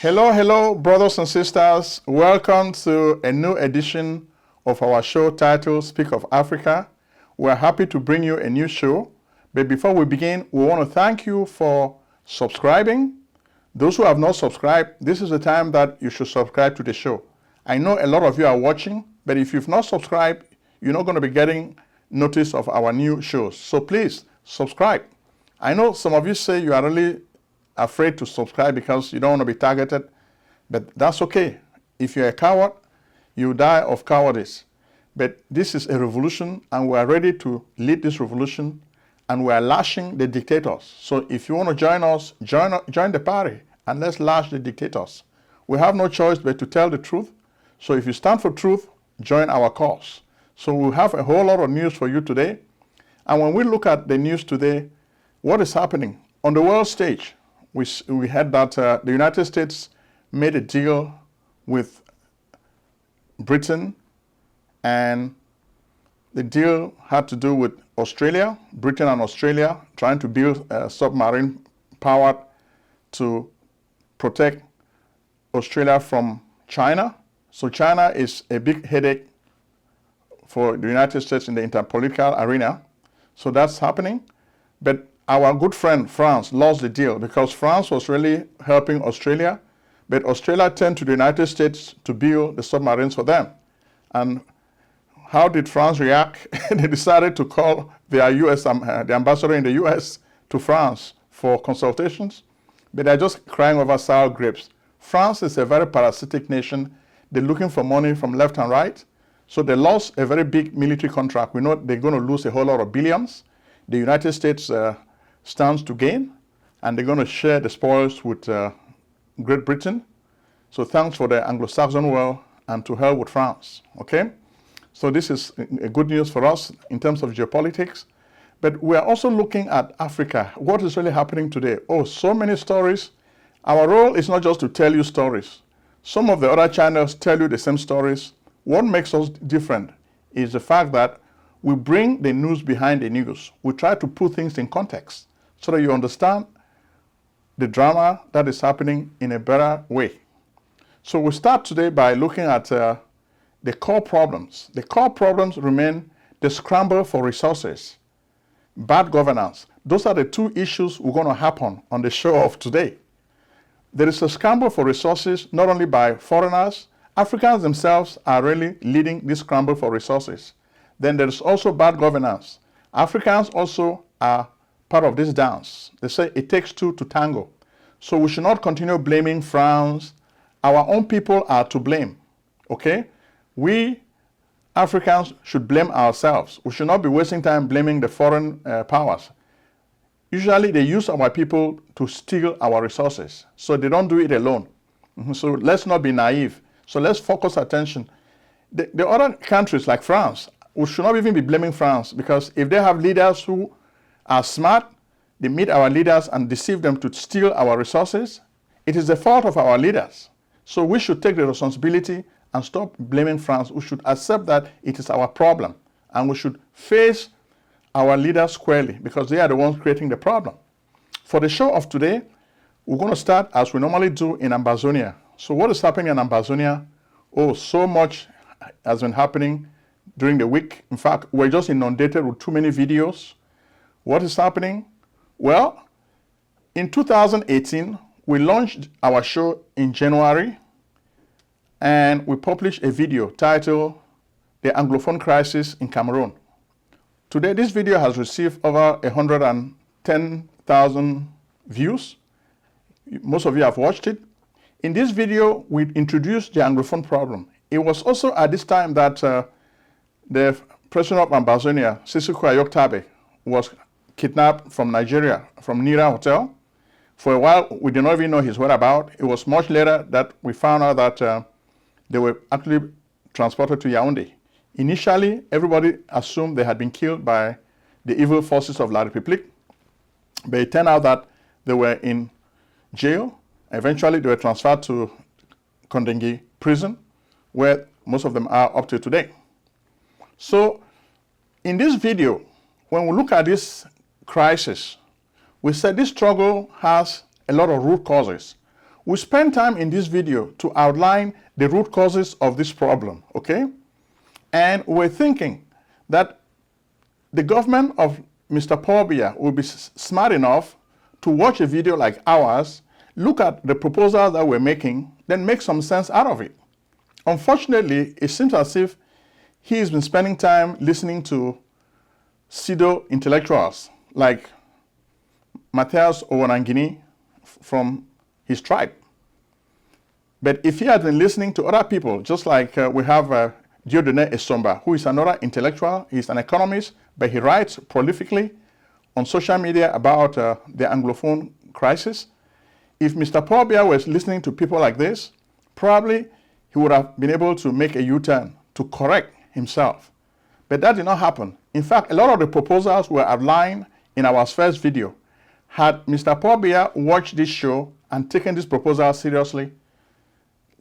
Hello, brothers and sisters. Welcome to a new edition of our show titled Speak of Africa. We're happy to bring you a new show. But before we begin, we want to thank you for subscribing. Those who have not subscribed, this is the time that you should subscribe to the show. I know a lot of you are watching, but if you've not subscribed, you're not going to be getting notice of our new shows. So please subscribe. I know some of you say you are really afraid to subscribe because you don't want to be targeted, but that's okay. If you're a coward, you die of cowardice. But this is a revolution, and we are ready to lead this revolution, and we are lashing the dictators. So if you want to join us, join the party, and let's lash the dictators. We have no choice but to tell the truth. So if you stand for truth, join our cause. So we have a whole lot of news for you today. And when we look at the news today, what is happening? On the world stage, we heard that the United States made a deal with Britain, and the deal had to do with Australia, Britain and Australia, trying to build a submarine power to protect Australia from China. So China is a big headache for the United States in the interpolitical arena. So that's happening. But our good friend France lost the deal because France was really helping Australia, but Australia turned to the United States to build the submarines for them. And how did France react? They decided to call their the ambassador in the US to France for consultations, but they're just crying over sour grapes. France is a very parasitic nation. They're looking for money from left and right. So they lost a very big military contract. We know they're going to lose a whole lot of billions. The United States stands to gain, and they're going to share the spoils with Great Britain. So thanks for the Anglo-Saxon world, and to hell with France, okay? So this is a good news for us in terms of geopolitics. But we're also looking at Africa. What is really happening today? Oh, so many stories. Our role is not just to tell you stories. Some of the other channels tell you the same stories. What makes us different is the fact that we bring the news behind the news. We try to put things in context so that you understand the drama that is happening in a better way. So we start today by looking at the core problems. The core problems remain the scramble for resources, bad governance. Those are the two issues we're going to happen on the show of today. There is a scramble for resources not only by foreigners. Africans themselves are really leading this scramble for resources. Then there is also bad governance. Africans also are part of this dance. They say it takes two to tango. So we should not continue blaming France. Our own people are to blame, okay? We Africans should blame ourselves. We should not be wasting time blaming the foreign powers. Usually they use our people to steal our resources, so they don't do it alone. So let's not be naive. So let's focus attention. The other countries like France, we should not even be blaming France, because if they have leaders who are smart, they meet our leaders and deceive them to steal our resources, it is the fault of our leaders. So we should take the responsibility and stop blaming France. We should accept that it is our problem, and we should face our leaders squarely because they are the ones creating the problem. For the show of today, we're going to start as we normally do in Ambazonia. So what is happening in Ambazonia? Oh, so much has been happening during the week. In fact, we're just inundated with too many videos. What is happening? Well, in 2018, we launched our show in January, and we published a video titled The Anglophone Crisis in Cameroon. Today, this video has received over 110,000 views. Most of you have watched it. In this video, we introduced the Anglophone problem. It was also at this time that the president of Ambazonia, Sissoco Ayoktabe, was kidnapped from Nigeria, from Nira Hotel. For a while, we did not even know his whereabouts. It was much later that we found out that they were actually transported to Yaoundé. Initially, everybody assumed they had been killed by the evil forces of La République, but it turned out that they were in jail. Eventually, they were transferred to Kondengi prison, where most of them are up to today. So, in this video, when we look at this crisis, we said this struggle has a lot of root causes. We spend time in this video to outline the root causes of this problem, okay? And we're thinking that the government of Mr. Paul Biya will be smart enough to watch a video like ours, look at the proposals that we're making, then make some sense out of it. Unfortunately, it seems as if he's been spending time listening to pseudo-intellectuals like Matthias Owonangini from his tribe. But if he had been listening to other people, just like we have Dieudonné Essomba, who is another intellectual, he's an economist, but he writes prolifically on social media about the Anglophone crisis. If Mr. Paul Biya was listening to people like this, probably he would have been able to make a U-turn to correct himself. But that did not happen. In fact, a lot of the proposals were outlined in our first video. Had Mr. Paul Biya watched this show and taken this proposal seriously,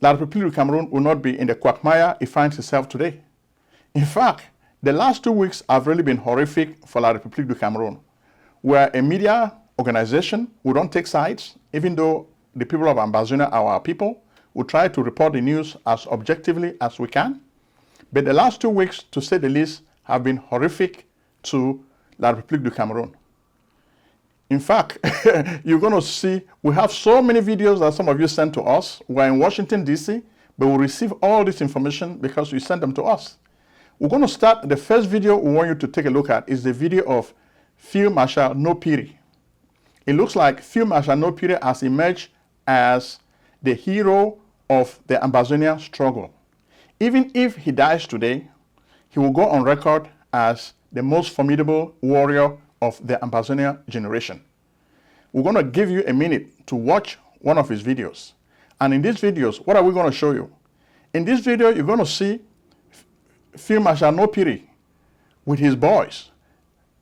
La République du Cameroon will not be in the quagmire it finds itself today. In fact, the last 2 weeks have really been horrific for La République du Cameroon. We're a media organization. We don't take sides, even though the people of Ambazonia are our people. We try to report the news as objectively as we can. But the last 2 weeks, to say the least, have been horrific to La République du Cameroon. In fact, you're going to see, we have so many videos that some of you sent to us. We're in Washington, D.C., but we receive all this information because you sent them to us. We're going to start, the first video we want you to take a look at is the video of Field Marshal Nopiri. It looks like Field Marshal Nopiri has emerged as the hero of the Ambazonia struggle. Even if he dies today, he will go on record as the most formidable warrior of the Ambazonia generation. We're going to give you a minute to watch one of his videos. And in these videos, what are we going to show you? In this video, you're going to see Field Marshal Nopiri with his boys.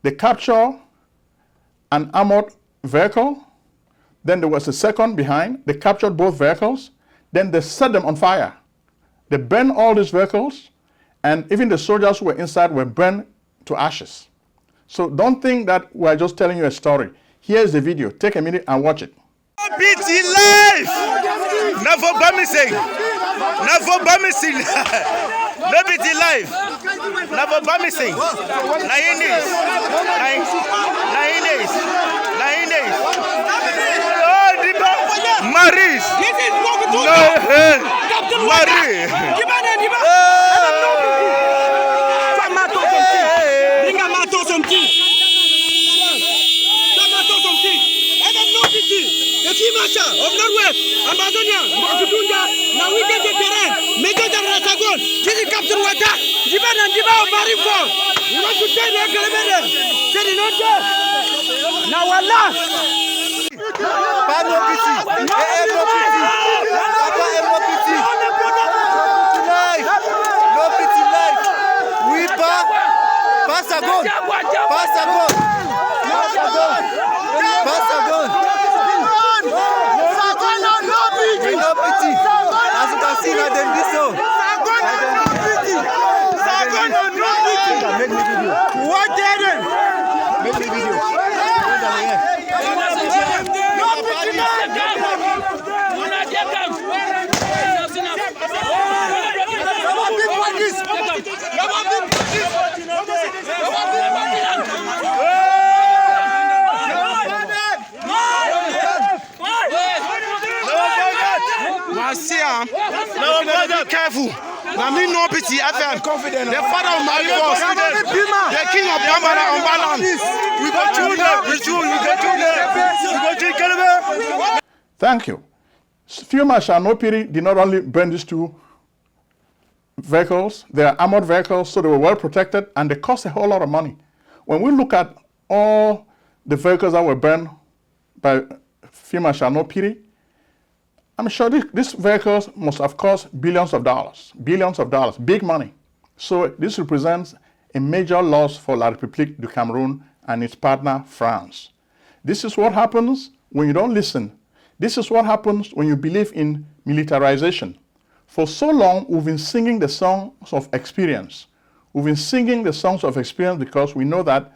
They capture an armored vehicle. Then there was a second behind. They captured both vehicles. Then they set them on fire. They burned all these vehicles, and even the soldiers who were inside were burned to ashes. So don't think that we're just telling you a story. Here's the video. Take a minute and watch it. BT live! Never promising! Never promising! No BT live! Never promising! 9 days! 9 days! 9 days! Oh, Diba! Maris! No, Marie! Of Northwest, Ambazonia, Mokudunga, now we get the terrain, Major Rasagon, Chili Captain Wata, Jiban and Jiba of Marineford. We want to tell the Cameroon, said it not there. Now Allah. Pano Piti, no Piti, no Piti, life, no Piti life. We pass a gun, pass a gun, pass a gun, pass a gun. No pity. As you can see, now them this so. Make me video. What did it? Make me video. No pity. Be careful. Now me no pity. I'm confident. The father of my boss, the king of Bambara on balance. We go through them. We go through them. Thank you. Field Marshal Nopiri did not only burn these two vehicles, they are armored vehicles, so they were well protected, and they cost a whole lot of money. When we look at all the vehicles that were burned by Field Marshal Nopiri, I'm sure these vehicles must have cost billions of dollars, big money. So this represents a major loss for La République du Cameroon and its partner, France. This is what happens when you don't listen. This is what happens when you believe in militarization. For so long, we've been singing the songs of experience. We've been singing the songs of experience because we know that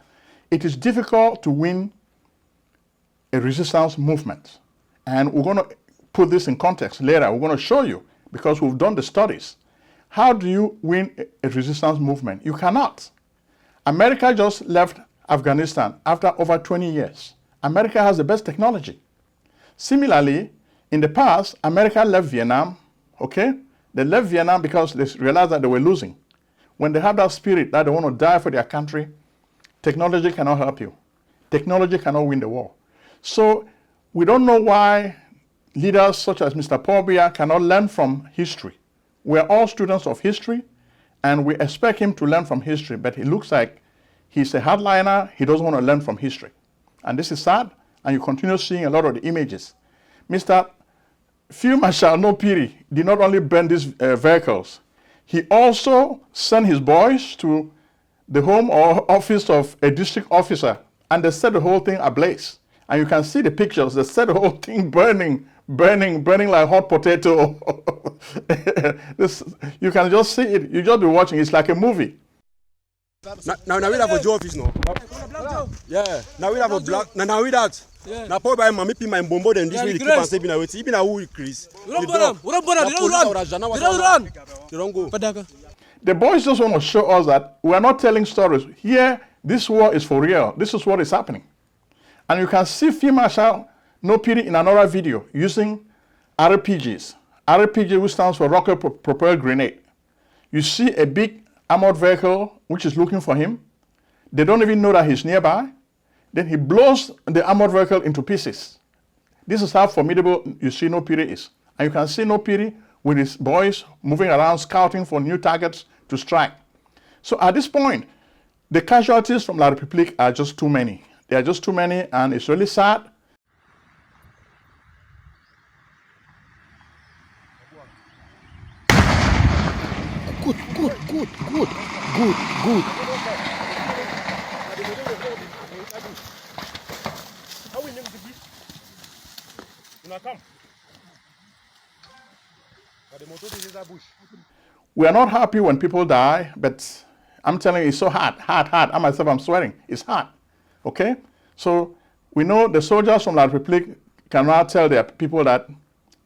it is difficult to win a resistance movement. And we're going to put this in context later. We're going to show you because we've done the studies. How do you win a resistance movement? You cannot. America just left Afghanistan after over 20 years. America has the best technology. Similarly, in the past, America left Vietnam, okay? They left Vietnam because they realized that they were losing. When they have that spirit that they want to die for their country, technology cannot help you. Technology cannot win the war. So we don't know why leaders such as Mr. Paul Biya cannot learn from history. We're all students of history, and we expect him to learn from history, but it looks like he's a hardliner. He doesn't want to learn from history. And this is sad, and you continue seeing a lot of the images. Mr. Field Marshal No Piri did not only burn these vehicles, he also sent his boys to the home or office of a district officer, and they set the whole thing ablaze. And you can see the pictures. They set the whole thing burning like hot potato. You can just see it. You just be watching. It's like a movie. Now we have a job office now. Yeah. Now we have a black. Now we that. Now poor by mommy pin my bombo then this way keep on saving away. Even a who increase. They don't go. The boys just want to show us that we are not telling stories. Here, this war is for real. This is what is happening. And you can see Field Marshal No Piri in another video using RPGs. RPG, which stands for Rocket Propelled Grenade. You see a big armored vehicle which is looking for him. They don't even know that he's nearby. Then he blows the armored vehicle into pieces. This is how formidable you see No Piri is. And you can see No Piri with his boys moving around, scouting for new targets to strike. So at this point, the casualties from La République are just too many. They are just too many, and it's really sad. Good. We are not happy when people die, but I'm telling you, it's so hard. I myself, I'm sweating. It's hard. Okay? So we know the soldiers from La République cannot tell their people that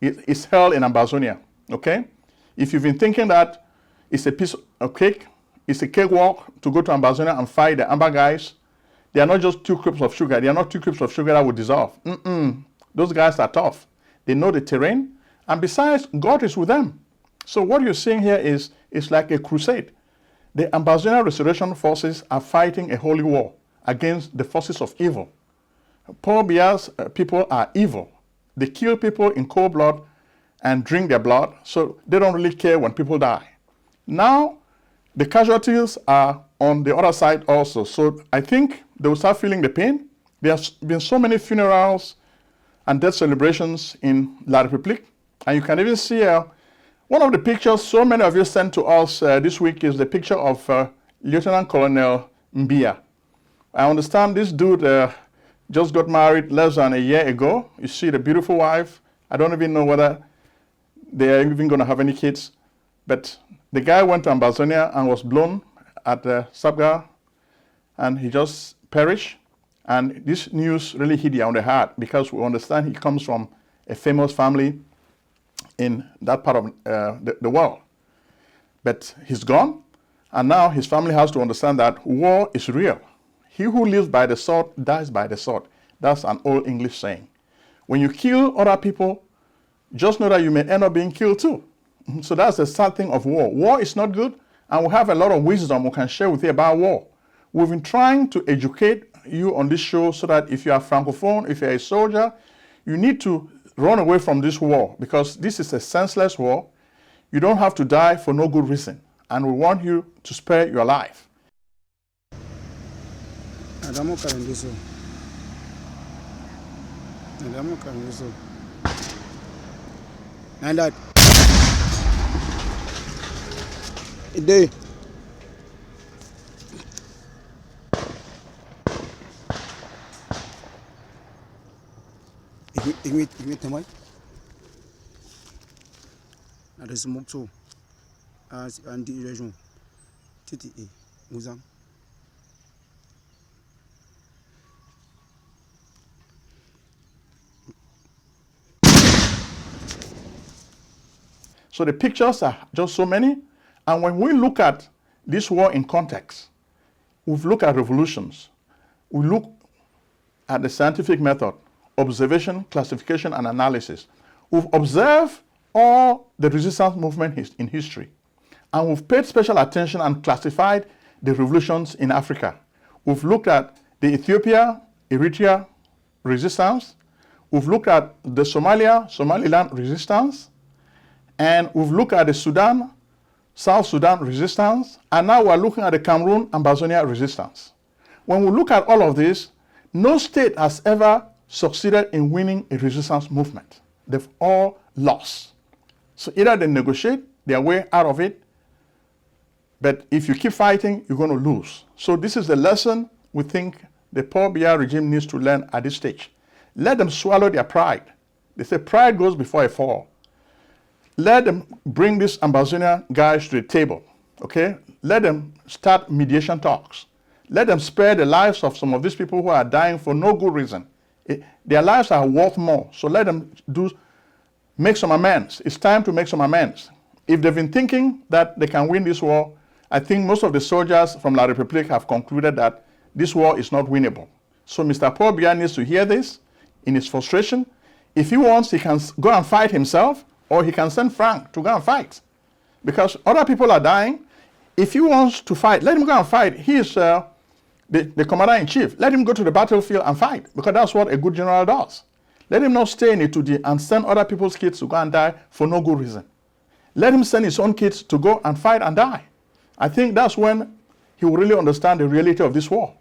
it's hell in Ambazonia. Okay? If you've been thinking that it's a piece of cake, it's a cakewalk to go to Ambazonia and fight the Amba guys, they are not just 2 cubes of sugar. They are not 2 cubes of sugar that will dissolve. Those guys are tough. They know the terrain. And besides, God is with them. So what you're seeing here is like a crusade. The Ambazonia Restoration Forces are fighting a holy war against the forces of evil. Paul Biya's people are evil. They kill people in cold blood and drink their blood, so they don't really care when people die. Now, the casualties are on the other side also, so I think they will start feeling the pain. There have been so many funerals and death celebrations in La République, and you can even see one of the pictures so many of you sent to us this week is the picture of Lieutenant Colonel Biya. I understand this dude just got married less than a year ago. You see the beautiful wife. I don't even know whether they are even going to have any kids. But the guy went to Ambazonia and was blown at Sabga, and he just perished. And this news really hit you on the heart because we understand he comes from a famous family in that part of the world. But he's gone, and now his family has to understand that war is real. He who lives by the sword dies by the sword. That's an old English saying. When you kill other people, just know that you may end up being killed too. So that's the sad thing of war. War is not good, and we have a lot of wisdom we can share with you about war. We've been trying to educate you on this show so that if you are Francophone, if you're a soldier, you need to run away from this war because this is a senseless war. You don't have to die for no good reason, and we want you to spare your life. And that day ik weet mooi na de smoke so as and the region titi muzam So the pictures are just so many. And when we look at this war in context, we've looked at revolutions. We look at the scientific method, observation, classification, and analysis. We've observed all the resistance movement in history. And we've paid special attention and classified the revolutions in Africa. We've looked at the Ethiopia, Eritrea resistance. We've looked at the Somaliland resistance. And we've looked at the Sudan, South Sudan resistance. And now we're looking at the Cameroon and Tanzania resistance. When we look at all of this, no state has ever succeeded in winning a resistance movement. They've all lost. So either they negotiate their way out of it, but if you keep fighting, you're going to lose. So this is the lesson we think the poor Biya regime needs to learn at this stage. Let them swallow their pride. They say pride goes before a fall. Let them bring these Ambazonian guys to the table, okay? Let them start mediation talks. Let them spare the lives of some of these people who are dying for no good reason. Their lives are worth more, so let them make some amends. It's time to make some amends. If they've been thinking that they can win this war, I think most of the soldiers from La République have concluded that this war is not winnable. So Mr. Paul Biya needs to hear this in his frustration. If he wants, he can go and fight himself, or he can send Frank to go and fight. Because other people are dying. If he wants to fight, let him go and fight. He is the commander-in-chief. Let him go to the battlefield and fight, because that's what a good general does. Let him not stay in Itudi and send other people's kids to go and die for no good reason. Let him send his own kids to go and fight and die. I think that's when he will really understand the reality of this war.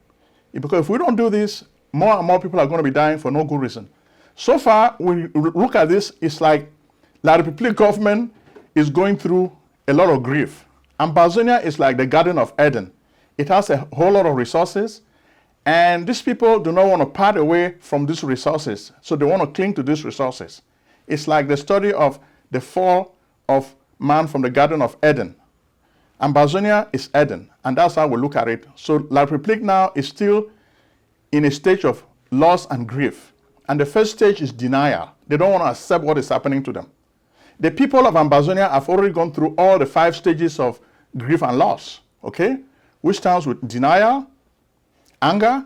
Because if we don't do this, more and more people are going to be dying for no good reason. So far, when you look at this, it's like La République government is going through a lot of grief. Ambazonia is like the Garden of Eden. It has a whole lot of resources, and these people do not want to part away from these resources, so they want to cling to these resources. It's like the story of the fall of man from the Garden of Eden. Ambazonia is Eden, and that's how we look at it. So La République now is still in a stage of loss and grief. And the first stage is denial. They don't want to accept what is happening to them. The people of Ambazonia have already gone through all the 5 stages of grief and loss, okay? Which starts with denial, anger,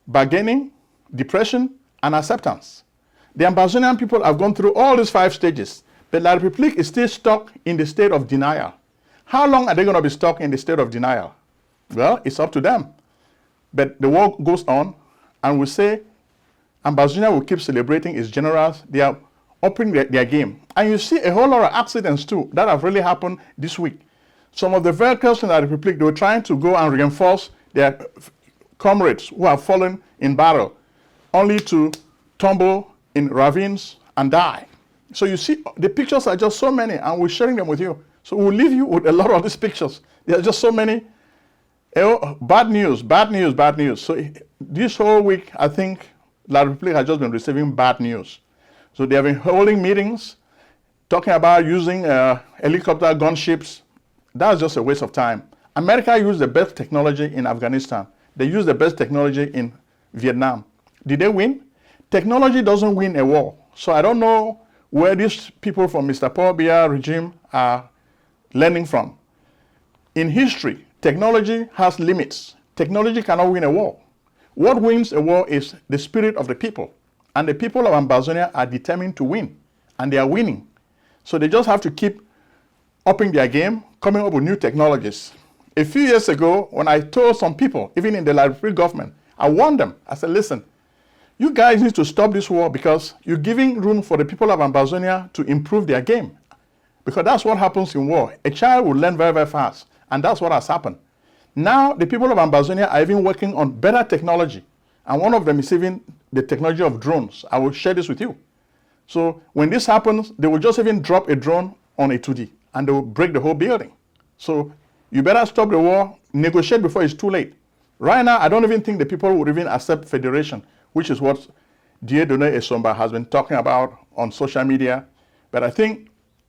bargaining, depression, and acceptance. The Ambazonian people have gone through all these 5 stages, but La République is still stuck in the state of denial. How long are they going to be stuck in the state of denial? Well, it's up to them. But the war goes on, and we say Ambazonia will keep celebrating its generals. They are upping their game. And you see a whole lot of accidents too that have really happened this week. Some of the vehicles in La République, they were trying to go and reinforce their comrades who have fallen in battle, only to tumble in ravines and die. So you see, the pictures are just so many, and we're sharing them with you. So we'll leave you with a lot of these pictures. There are just so many. Bad news, bad news, bad news. So this whole week, I think La République has just been receiving bad news. So they have been holding meetings, talking about using helicopter gunships. That's just a waste of time. America used the best technology in Afghanistan. They used the best technology in Vietnam. Did they win? Technology doesn't win a war. So I don't know where these people from Mr. Paul Biya regime are learning from. In history, technology has limits. Technology cannot win a war. What wins a war is the spirit of the people. And the people of Ambazonia are determined to win. And they are winning. So they just have to keep upping their game, coming up with new technologies. A few years ago, when I told some people, even in the La République government, I warned them. I said, listen, you guys need to stop this war because you're giving room for the people of Ambazonia to improve their game. Because that's what happens in war. A child will learn very, very fast. And that's what has happened. Now, the people of Ambazonia are even working on better technology. And one of them is even the technology of drones. I will share this with you. So when this happens, they will just even drop a drone on a 2D and they will break the whole building. So you better stop the war, negotiate before it's too late. Right now, I don't even think the people would even accept federation, which is what Dieudonné Essomba has been talking about on social media. But I think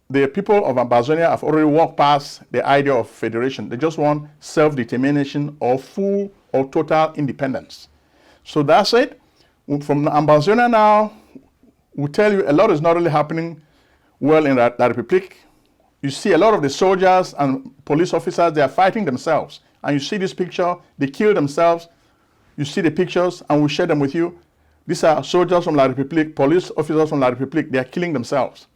the people of Ambazonia have already walked past the idea of federation. They just want self-determination or full or total independence. So that's it. From Ambazonia now, we tell you a lot is not really happening well in La République. you see a lot of the soldiers and police officers, they are fighting themselves. And you see this picture, they kill themselves. You see the pictures, and we'll share them with you. These are soldiers from La République, police officers from La République. They are killing themselves.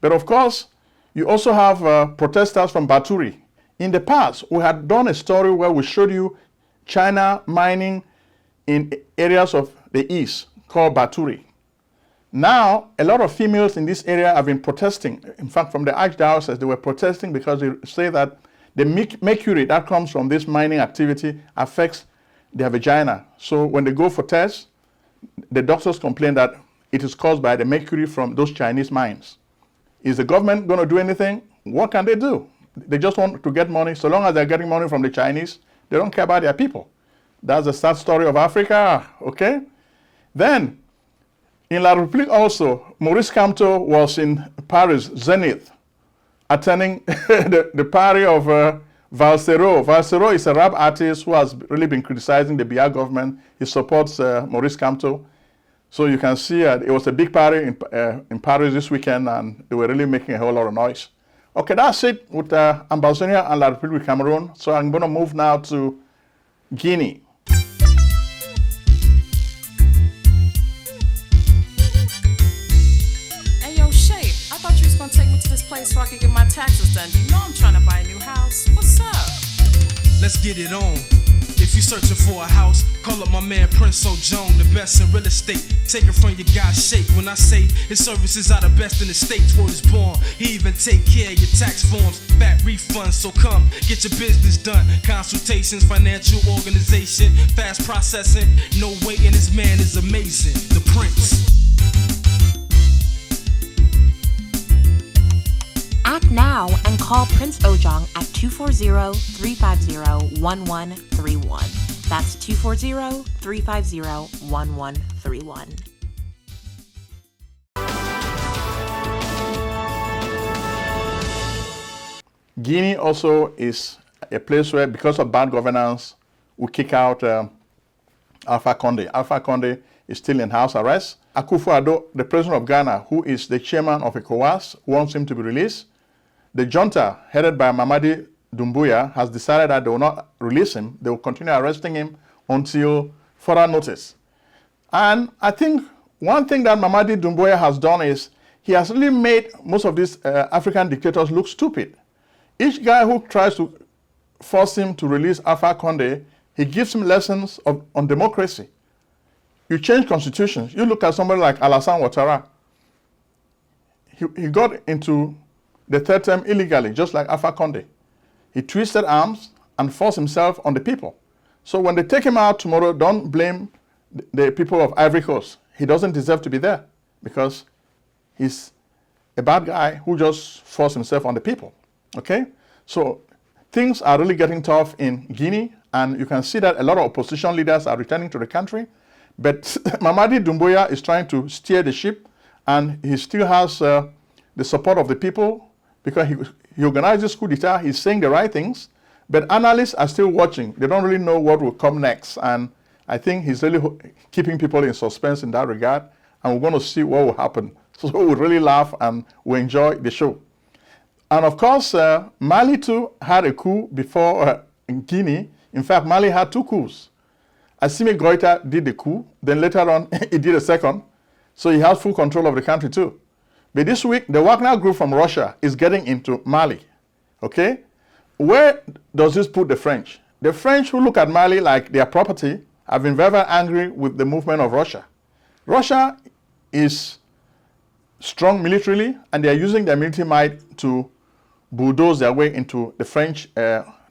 But of course, you also have protesters from Baturi. In the past, we had done a story where we showed you China mining in areas of the east called Baturi. Now, a lot of females in this area have been protesting. In fact, from the archdiocese, they were protesting because they say that the mercury that comes from this mining activity affects their vagina. So when they go for tests, the doctors complain that it is caused by the mercury from those Chinese mines. Is the government going to do anything? What can they do? They just want to get money. So long as they're getting money from the Chinese, they don't care about their people. That's the sad story of Africa, okay? Then, in La République also, Maurice Kamto was in Paris, Zenith, attending the party of Valsero. Valsero is a rap artist who has really been criticizing the BIR government. He supports Maurice Kamto. So you can see it was a big party in Paris this weekend, and they were really making a whole lot of noise. Okay, that's it with Ambazonian and La République Cameroon. So I'm going to move now to Guinea. Hey, yo, Shay, I thought you was going to take me to this place so I could get my taxes done. You know I'm trying to buy a new house. What's up? Let's get it on. If you're searching for a house, call up my man Prince Ojong, the best in real estate. Take it from your guy Shake. When I say his services are the best in the states, word is born. He even take care of your tax forms, fat refunds. So come, get your business done. Consultations, financial organization, fast processing, no waiting. This man is amazing. The Prince. Act now and call Prince Ojong at 240-350-1131. That's 240-350-1131. Guinea also is a place where, because of bad governance, we kick out Alpha Condé. Alpha Condé is still in house arrest. Akufo-Addo, the president of Ghana, who is the chairman of ECOWAS, wants him to be released. The junta, headed by Mamadi Doumbouya, has decided that they will not release him. They will continue arresting him until further notice. And I think one thing that Mamadi Doumbouya has done is he has really made most of these African dictators look stupid. Each guy who tries to force him to release Alpha Condé, he gives him lessons on democracy. You change constitutions. You look at somebody like Alassane Ouattara. He got into the third term illegally, just like Alpha Condé. He twisted arms and forced himself on the people. So when they take him out tomorrow, don't blame the people of Ivory Coast. He doesn't deserve to be there because he's a bad guy who just forced himself on the people. Okay? So things are really getting tough in Guinea, and you can see that a lot of opposition leaders are returning to the country. But Mamadi Doumbouya is trying to steer the ship, and he still has the support of the people because he organized this coup d'etat. He's saying the right things, but analysts are still watching. They don't really know what will come next, and I think he's really keeping people in suspense in that regard, and we're going to see what will happen. So we'll really laugh and we'll enjoy the show. And of course, Mali too had a coup before in Guinea. In fact, Mali had two coups. Assimi Goïta did the coup, then later on he did a second, so he has full control of the country too. But this week, the Wagner group from Russia is getting into Mali, okay? Where does this put the French? The French, who look at Mali like their property, have been very, very angry with the movement of Russia. Russia is strong militarily, and they are using their military might to bulldoze their way into the French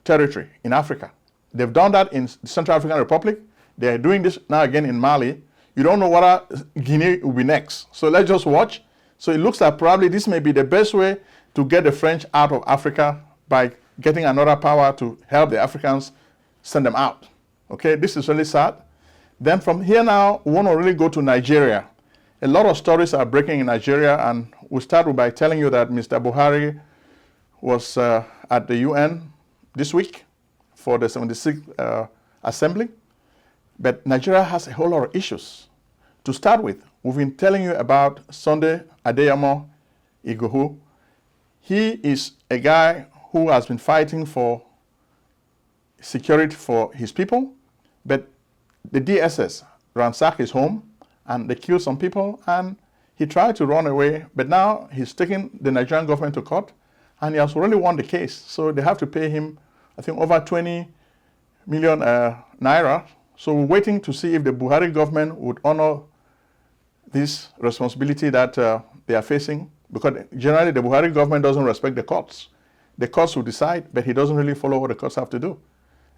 territory in Africa. They've done that in the Central African Republic. They are doing this now again in Mali. You don't know what Guinea will be next. So let's just watch. So it looks like probably this may be the best way to get the French out of Africa by getting another power to help the Africans send them out. Okay, this is really sad. Then from here now, we want to really go to Nigeria. A lot of stories are breaking in Nigeria, and we'll start by telling you that Mr. Buhari was at the UN this week for the 76th Assembly. But Nigeria has a whole lot of issues. To start with, we've been telling you about Sunday Adeyemo Igboho. He is a guy who has been fighting for security for his people, but the DSS ransacked his home and they killed some people, and he tried to run away, but now he's taking the Nigerian government to court and he has already won the case. So they have to pay him, I think, over 20 million naira. So we're waiting to see if the Buhari government would honor this responsibility that they are facing, because generally the Buhari government doesn't respect the courts. The courts will decide, but he doesn't really follow what the courts have to do.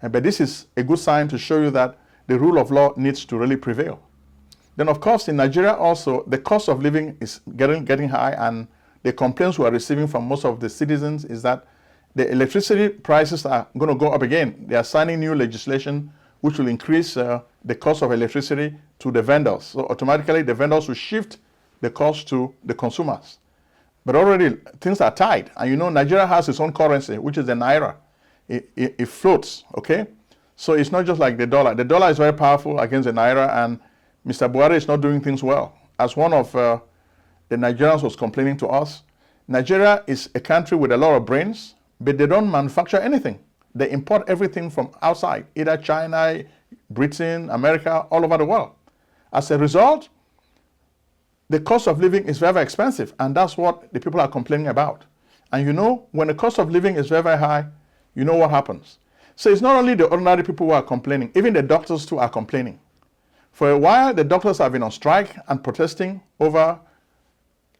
But this is a good sign to show you that the rule of law needs to really prevail. Then, of course, in Nigeria also, the cost of living is getting high, and the complaints we are receiving from most of the citizens is that the electricity prices are going to go up again. They are signing new legislation which will increase the cost of electricity to the vendors. So automatically, the vendors will shift the cost to the consumers. But already, things are tight. And you know, Nigeria has its own currency, which is the naira. It floats, okay? So it's not just like the dollar. The dollar is very powerful against the naira, and Mr. Buhari is not doing things well. As one of the Nigerians was complaining to us, Nigeria is a country with a lot of brains, but they don't manufacture anything. They import everything from outside, either China, Britain, America, all over the world. As a result, the cost of living is very, very expensive, and that's what the people are complaining about. And you know, when the cost of living is very, very high, you know what happens. So it's not only the ordinary people who are complaining, even the doctors too are complaining. For a while, the doctors have been on strike and protesting over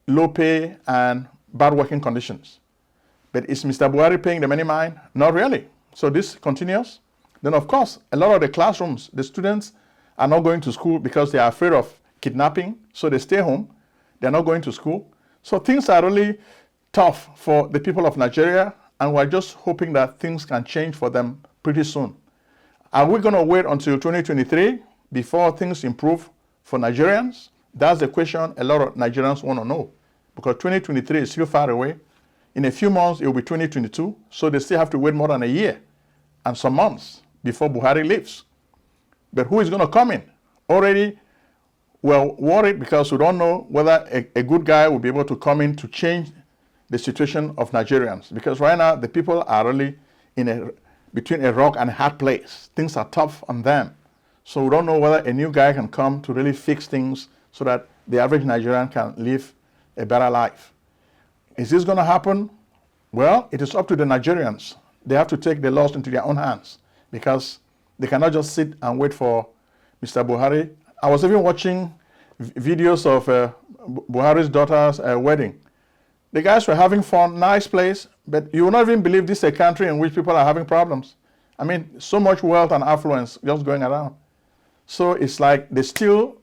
low pay and bad working conditions. But is Mr. Buhari paying them any mind? Not really. So this continues. Then, of course, a lot of the classrooms, the students are not going to school because they are afraid of kidnapping, so they stay home. They're not going to school. So things are really tough for the people of Nigeria, and we're just hoping that things can change for them pretty soon. Are we going to wait until 2023 before things improve for Nigerians? That's the question a lot of Nigerians want to know, because 2023 is still far away. In a few months, it will be 2022, so they still have to wait more than a year and some months before Buhari leaves. But who is going to come in? Already, we're worried because we don't know whether a good guy will be able to come in to change the situation of Nigerians. Because right now, the people are really between a rock and a hard place. Things are tough on them. So we don't know whether a new guy can come to really fix things so that the average Nigerian can live a better life. Is this going to happen? Well, it is up to the Nigerians. They have to take the laws into their own hands, because they cannot just sit and wait for Mr. Buhari. I was even watching videos of Buhari's daughter's wedding. The guys were having fun, nice place, but you will not even believe this is a country in which people are having problems. I mean, so much wealth and affluence just going around. So it's like they steal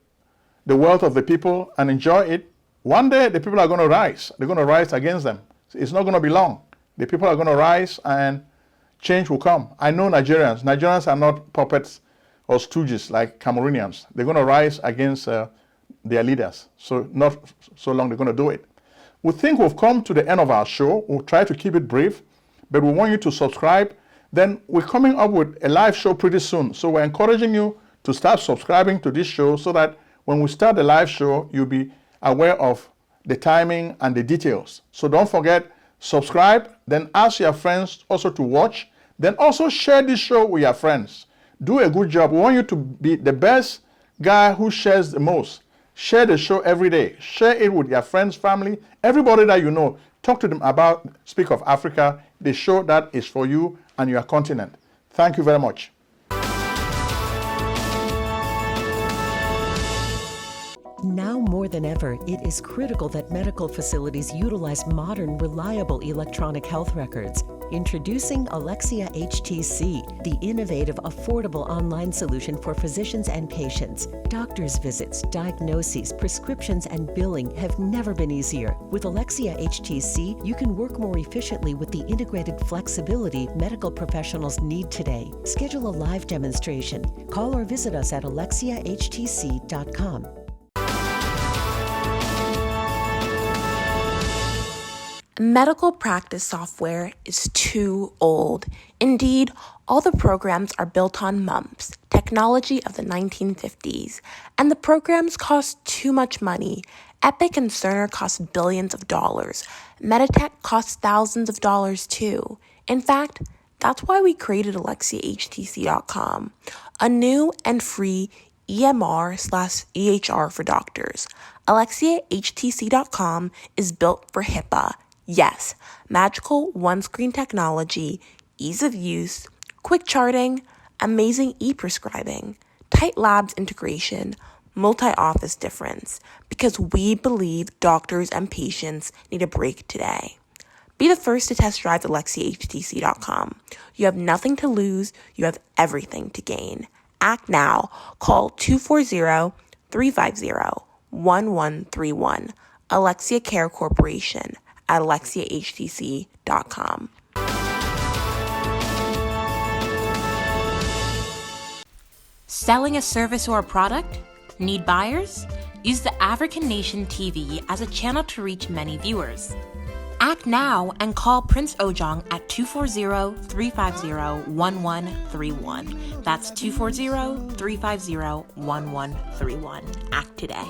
the wealth of the people and enjoy it. One day, the people are going to rise. They're going to rise against them. It's not going to be long. The people are going to rise and change will come. I know Nigerians. Nigerians are not puppets or stooges like Cameroonians. They're going to rise against their leaders. So not so long they're going to do it. We think we've come to the end of our show. We'll try to keep it brief, but we want you to subscribe. Then we're coming up with a live show pretty soon. So we're encouraging you to start subscribing to this show so that when we start the live show, you'll be aware of the timing and the details. So don't forget, subscribe, then ask your friends also to watch, then also share this show with your friends. Do a good job. We want you to be the best guy who shares the most. Share the show every day. Share it with your friends, family, everybody that you know. Talk to them about Speak of Africa, the show that is for you and your continent. Thank you very much. Now more than ever, it is critical that medical facilities utilize modern, reliable electronic health records. Introducing Alexia HTC, the innovative, affordable online solution for physicians and patients. Doctors' visits, diagnoses, prescriptions, and billing have never been easier. With Alexia HTC, you can work more efficiently with the integrated flexibility medical professionals need today. Schedule a live demonstration. Call or visit us at alexiahtc.com. Medical practice software is too old. Indeed, all the programs are built on MUMPS, technology of the 1950s, and the programs cost too much money. Epic and Cerner cost billions of dollars. Meditech costs thousands of dollars too. In fact, that's why we created AlexiaHTC.com, a new and free EMR/EHR for doctors. AlexiaHTC.com is built for HIPAA. Yes, magical one-screen technology, ease of use, quick charting, amazing e-prescribing, tight labs integration, multi-office difference, because we believe doctors and patients need a break today. Be the first to test drive AlexiaHTC.com. You have nothing to lose, you have everything to gain. Act now. Call 240-350-1131. Alexia Care Corporation at AlexiaHTC.com. Selling a service or a product? Need buyers? Use the African Nation TV as a channel to reach many viewers. Act now and call Prince Ojong at 240-350-1131. That's 240-350-1131. Act today.